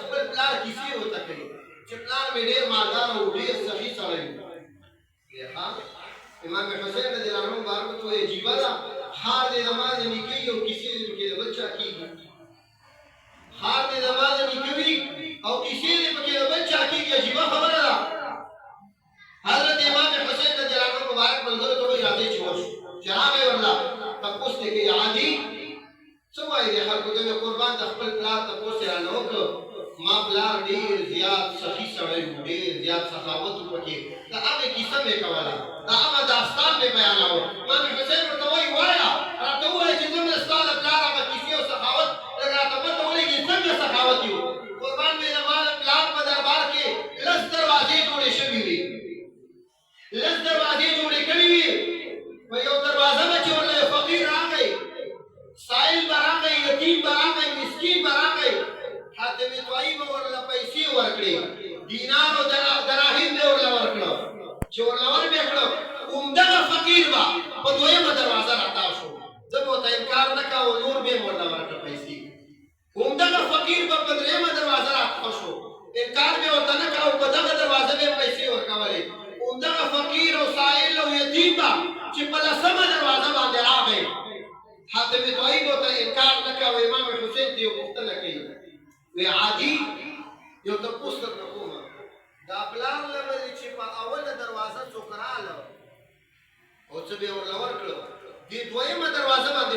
خپل پلار کیسې وته کوي چې پلار مې ډېر مالدار او ډېر سخي سړی و ها امام حسین رضی الله عنه مبارک ته عجیبه ده هار دې نماز نه کوي او کیسې دې کې بچا کیږي هار دې نماز نه کوي او کیسې دې کې بچا کیږي عجیبه خبره ده حضرت امام حسین رضی الله عنه مبارک منظر ته راځي چې وشو جناب والله تاسو ته کې عادي سوای دې خلکو ته قربان د خپل پلار ته پوښتنه نه وکړه ما پلار ډېر زیات سخي سړی و ډېر زیات سخاوت وکړي دا هغه کیسه مې کوله دا هغه داستان مې بیاناوه امام حسین ورته وایي وایه راته ووایه چې زموږ ستا د پلار هغه کیسې او سخاوت لږ راته پته ولګي څنګه سخاوت یو قربان مې زما د پلار په دربار کې لس دروازې جوړې شوي وي لس دروازې جوړې کړې وي په یو دروازه به چې ورله فقیر راغی سائل براغی یتیم براغی مسکین براغی حاتم طوئی به ورله پیسې ورکړي دینار او دراهم به ورله ورکړو چې ورله وربه کړو عمدغه فقیر به په دویمه دروازه راتاو شو زه به ورته انکار نه کوم نور به ورله ورکړه پیسې عمدغه فقیر به په دریمه دروازه راتاو شو انکار به ورته نه کوم په دغه دروازه به پیسې ورکولې عمدغه فقیر او سائل او یتیم به چې په لسمه دروازه باندې راغی حاتم طوئی بو ته انکار نه کوي امام حسین دی پوښتنه کوي وی عادي یو ته پوښتنه کوم دا پلان لمري چې په اوله دروازه څوک رااله او څه به ورلور کړو دی دویمه دروازه باندې